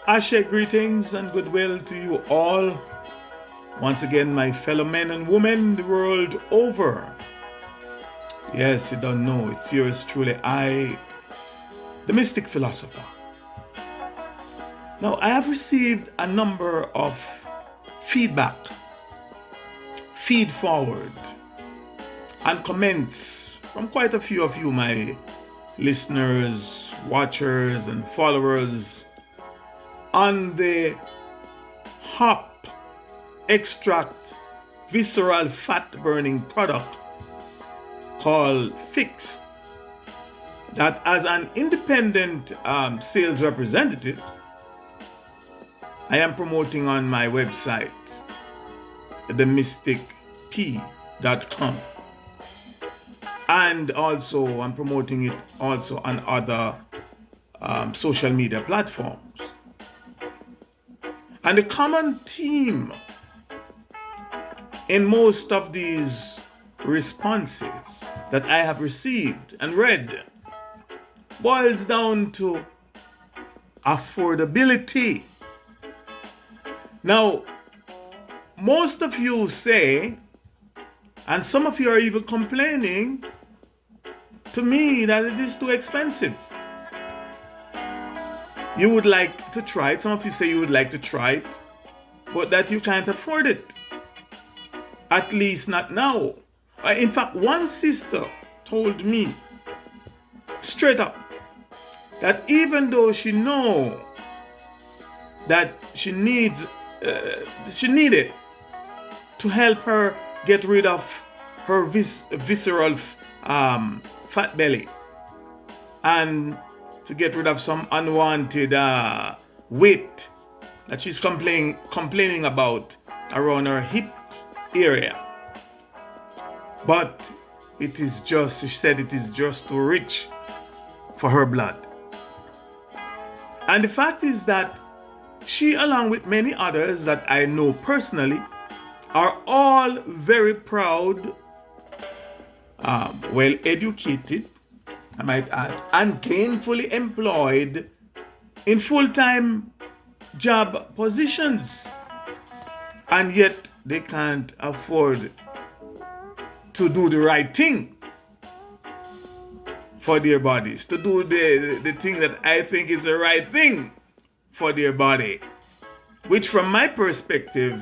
Ashe, greetings and goodwill to you all. Once again, my fellow men and women the world over. Yes, you don't know, it's yours truly, I, the Mystic Philosopher. Now, I have received a number of feedback, feed forward, and comments from quite a few of you, my listeners, watchers, and followers on the hop extract visceral fat burning product called Fix, that as an independent sales representative I am promoting on my website, themysticp.com, and also I'm promoting it also on other social media platforms. And the common theme in most of these responses that I have received and read boils down to affordability. Now, most of you say, and some of you are even complaining to me that it is too expensive. You would like to try it. Some of you say you would like to try it, but that you can't afford it. At least not now. In fact, one sister told me straight up that even though she know that she needs it to help her get rid of her visceral fat belly and to get rid of some unwanted weight that she's complaining about around her hip area. But it is just, she said it is just too rich for her blood. And the fact is that she, along with many others that I know personally, are all very proud, well educated, I might add, and gainfully employed in full-time job positions. And yet they can't afford to do the right thing for their bodies, to do the thing that I think is the right thing for their body, which from my perspective,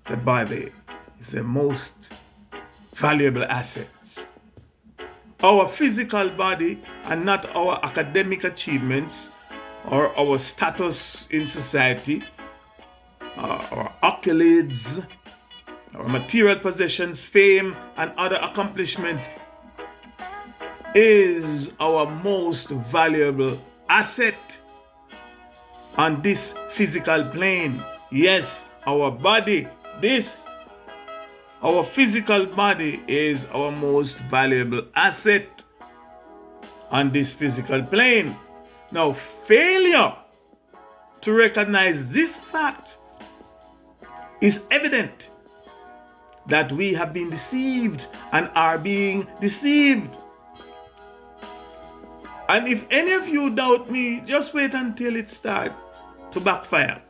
the body is the most valuable assets. Our physical body and not our academic achievements or our status in society, our accolades, our material possessions, fame, and other accomplishments is our most valuable asset on this physical plane. Yes, our body, our physical body is our most valuable asset on this physical plane. Now, failure to recognize this fact is evident that we have been deceived and are being deceived. And if any of you doubt me, just wait until it starts to backfire.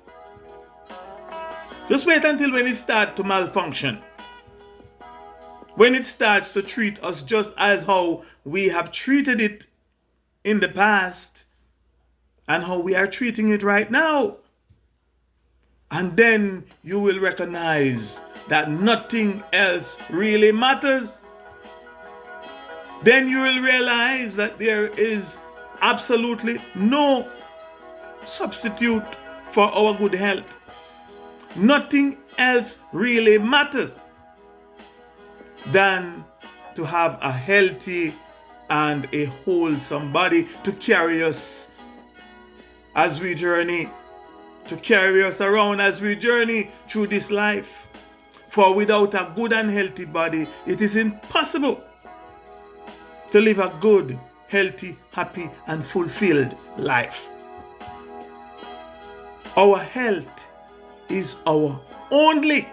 Just wait until when it starts to malfunction. When it starts to treat us just as how we have treated it in the past and how we are treating it right now. And then you will recognize that nothing else really matters. Then you will realize that there is absolutely no substitute for our good health. Nothing else really matters than to have a healthy and a wholesome body to carry us as we journey, to carry us around as we journey through this life. For without a good and healthy body, it is impossible to live a good, healthy, happy, and fulfilled life. Our health is our only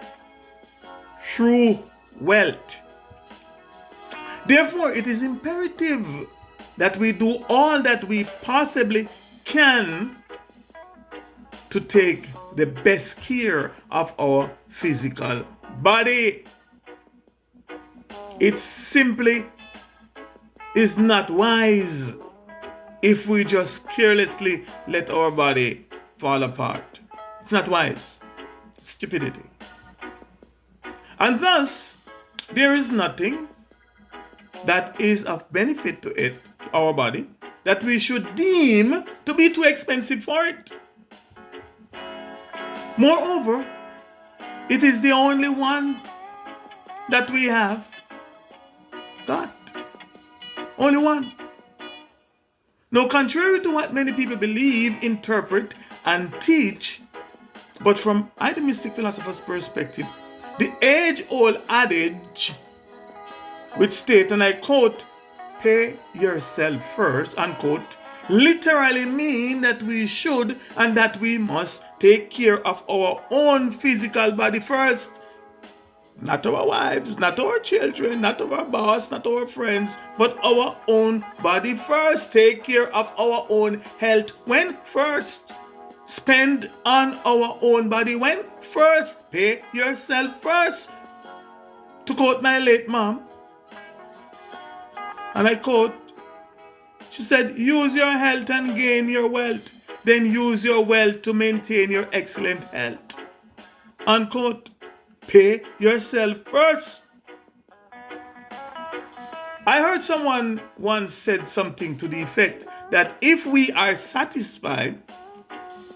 true wealth. Therefore, it is imperative that we do all that we possibly can to take the best care of our physical body. It simply is not wise if we just carelessly let our body fall apart. It's not wise. Stupidity. And thus, there is nothing that is of benefit to it, our body, that we should deem to be too expensive for it. Moreover, it is the only one that we have got. Only one. Now, contrary to what many people believe, interpret, and teach, but from the mystic philosopher's perspective, the age-old adage which state, and I quote, "Pay yourself first," unquote, literally mean that we should and that we must take care of our own physical body first. Not our wives, not our children, not our boss, not our friends, but our own body first. Take care of our own health when? First. Spend on our own body when? First. Pay yourself first. To quote my late mom, and I quote, she said, "Use your health and gain your wealth. Then use your wealth to maintain your excellent health." Unquote. Pay yourself first. I heard someone once said something to the effect that if we are satisfied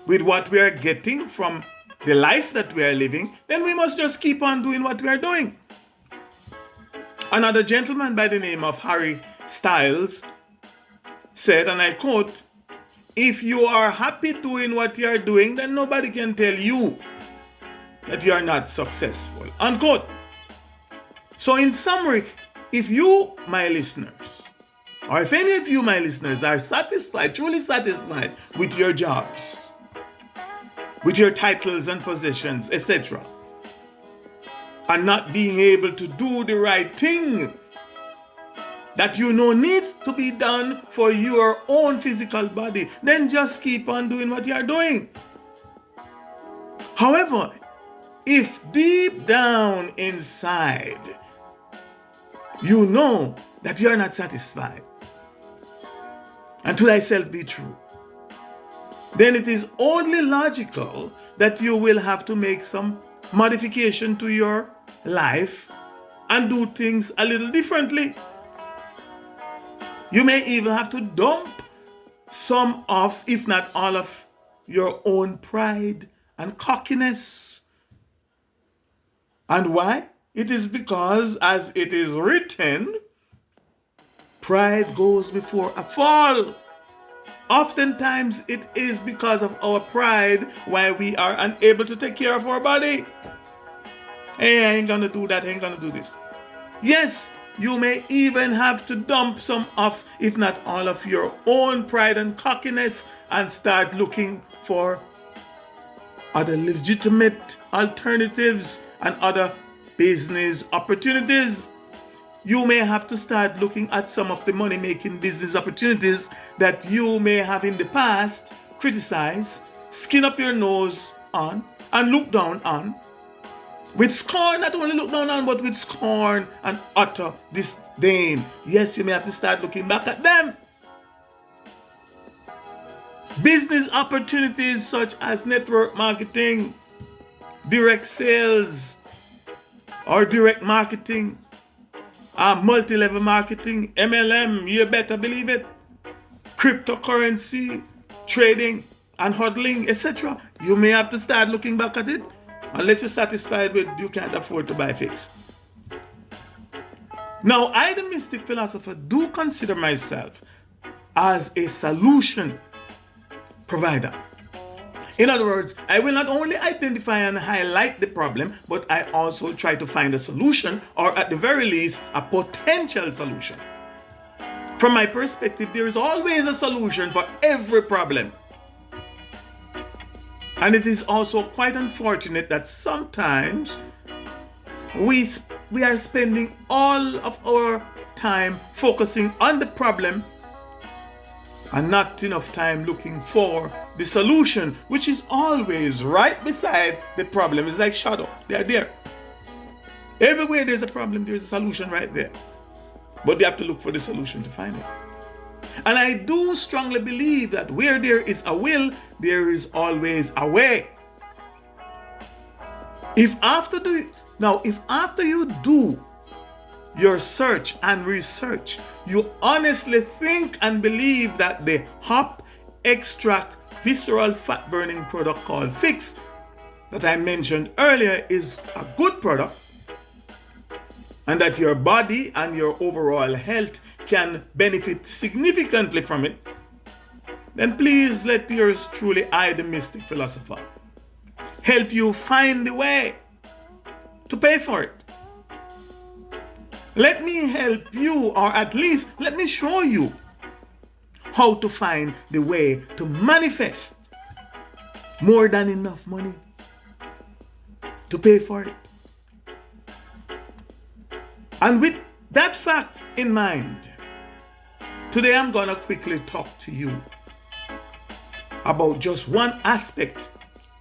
with what we are getting from the life that we are living, then we must just keep on doing what we are doing. Another gentleman by the name of Harry Styles said, and I quote, "If you are happy doing what you are doing, then nobody can tell you that you are not successful." Unquote. So in summary, if you, my listeners, or if any of you, my listeners, are satisfied, truly satisfied with your jobs, with your titles and positions, etc., and not being able to do the right thing that you know needs to be done for your own physical body, then just keep on doing what you are doing. However, if deep down inside you know that you are not satisfied, and to thyself be true, then it is only logical that you will have to make some modification to your life and do things a little differently. You may even have to dump some of, if not all of, your own pride and cockiness. And why? It is because, as it is written, pride goes before a fall. Oftentimes it is because of our pride why we are unable to take care of our body. Hey, I ain't gonna do that, I ain't gonna do this. Yes, you may even have to dump some of, if not all of, your own pride and cockiness and start looking for other legitimate alternatives and other business opportunities. You may have to start looking at some of the money-making business opportunities that you may have in the past criticized, skin up your nose on, and look down on. With scorn, not only look down on, but with scorn and utter disdain. Yes, you may have to start looking back at them. Business opportunities such as network marketing, direct sales, or direct marketing, multi-level marketing, MLM, you better believe it, cryptocurrency, trading, and hodling, etc. You may have to start looking back at it. Unless you're satisfied with you can't afford to buy fix. Now, I, the mystic philosopher, do consider myself as a solution provider. In other words, I will not only identify and highlight the problem, but I also try to find a solution, or at the very least, a potential solution. From my perspective, there is always a solution for every problem. And it is also quite unfortunate that sometimes we are spending all of our time focusing on the problem and not enough time looking for the solution, which is always right beside the problem. It's like shadow. They're there. Everywhere there's a problem, there's a solution right there. But you have to look for the solution to find it. And I do strongly believe that where there is a will, there is always a way. If after you do your search and research, you honestly think and believe that the hop extract visceral fat burning product called Fix that I mentioned earlier is a good product, and that your body and your overall health can benefit significantly from it, then please let yours truly, I, the Mystic Philosopher, help you find the way to pay for it. Let me help you, or at least let me show you how to find the way to manifest more than enough money to pay for it. And with that fact in mind, today I'm going to quickly talk to you about just one aspect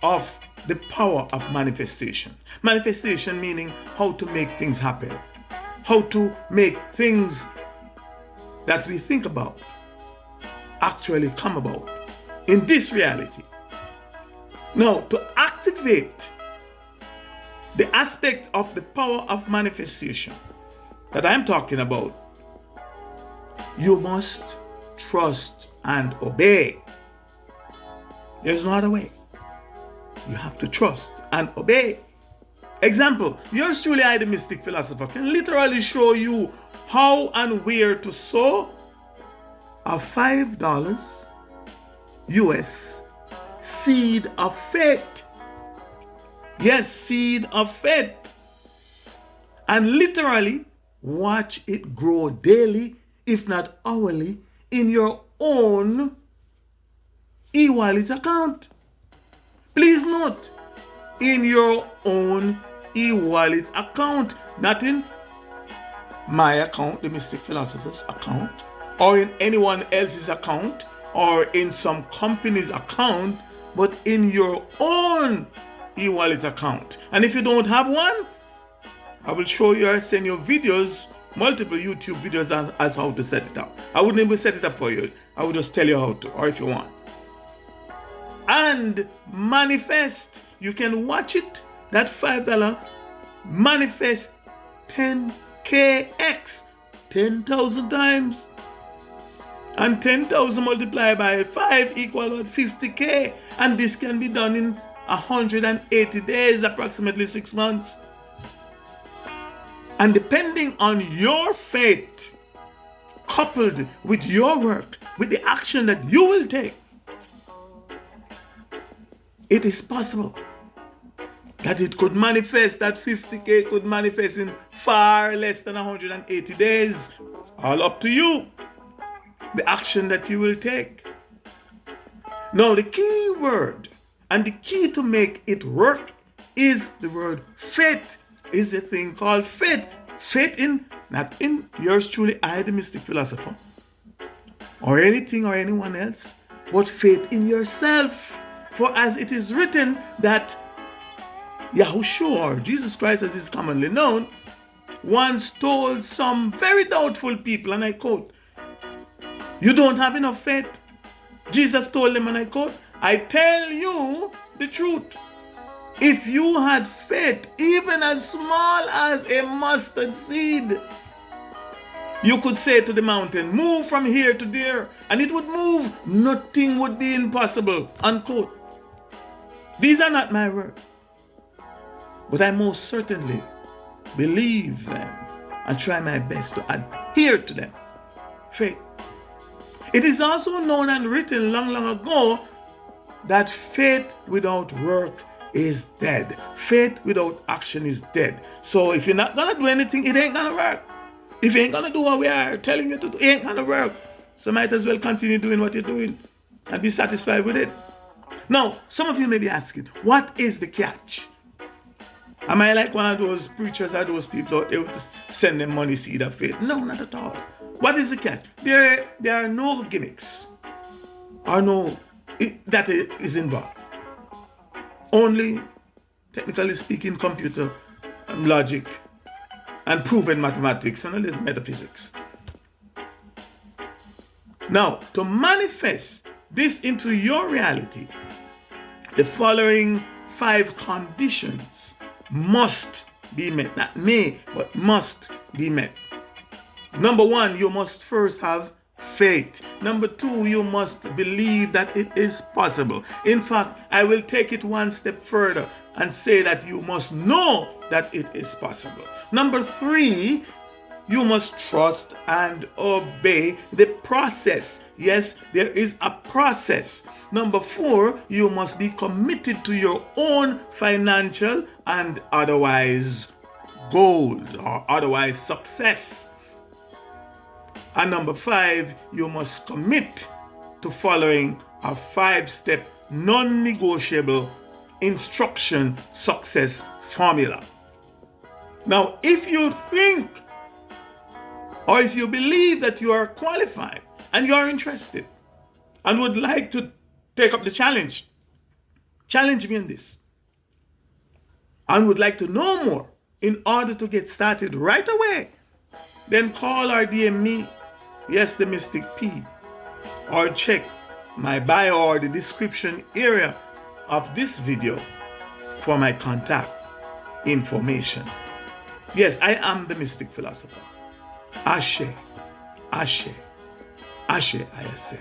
of the power of manifestation. Manifestation meaning how to make things happen. How to make things that we think about actually come about in this reality. Now, to activate the aspect of the power of manifestation that I'm talking about, you must trust and obey. There's no other way. You have to trust and obey. Example, yours truly, I, the Mystic Philosopher, can literally show you how and where to sow a $5 US seed of faith. Yes, seed of faith. And literally watch it grow daily, if not hourly, in your own e-wallet account. Please note, in your own e-wallet account, not in my account, the Mystic Philosopher's account, or in anyone else's account, or in some company's account, but in your own e-wallet account. And if you don't have one, I will show you or send you videos, multiple YouTube videos as how to set it up. I wouldn't even set it up for you. I would just tell you how to, or if you want. And manifest. You can watch it, that $5 manifest 10kx, 10,000 times. And 10,000 multiplied by 5 equals 50k. And this can be done in 180 days, approximately 6 months. And depending on your faith, coupled with your work, with the action that you will take, it is possible that it could manifest, that 50k could manifest in far less than 180 days. All up to you, the action that you will take. Now, the key word and the key to make it work is the word faith. Is the thing called faith. Faith in, not in yours truly, I, the Mystic Philosopher, or anything or anyone else, but faith in yourself. For as it is written that Yahushua, or Jesus Christ as is commonly known, once told some very doubtful people, and I quote, "You don't have enough faith." Jesus told them, and I quote, "I tell you the truth. If you had faith, even as small as a mustard seed, you could say to the mountain, 'Move from here to there,' and it would move. Nothing would be impossible." Unquote. These are not my words, but I most certainly believe them and try my best to adhere to them. Faith. It is also known and written long, long ago that faith without work is dead. Faith without action is dead. So if you're not gonna do anything, it ain't gonna work. If you ain't gonna do what we are telling you to do, it ain't gonna work. So might as well continue doing what you're doing and be satisfied with it. Now, some of you may be asking, what is the catch? Am I like one of those preachers or those people out there to send them money seed of faith? No, not at all. What is the catch? There are no gimmicks. or no, that is involved. Only, technically speaking, computer and logic and proven mathematics and a little metaphysics. Now, to manifest this into your reality, the following 5 conditions must be met. Not may, but must be met. Number 1, you must first have faith. Number 2, you must believe that it is possible. In fact, I will take it one step further and say that you must know that it is possible. Number 3, you must trust and obey the process. Yes, there is a process. Number 4, you must be committed to your own financial and otherwise goals or otherwise success. And number 5, you must commit to following a 5-step non-negotiable instruction success formula. Now, if you think or if you believe that you are qualified and you are interested and would like to take up the challenge me in this, and would like to know more in order to get started right away, then call or DM me, yes, the Mystic P, or check my bio or the description area of this video for my contact information. Yes, I am the Mystic Philosopher. Ashe, Ashe, Ashe, I say.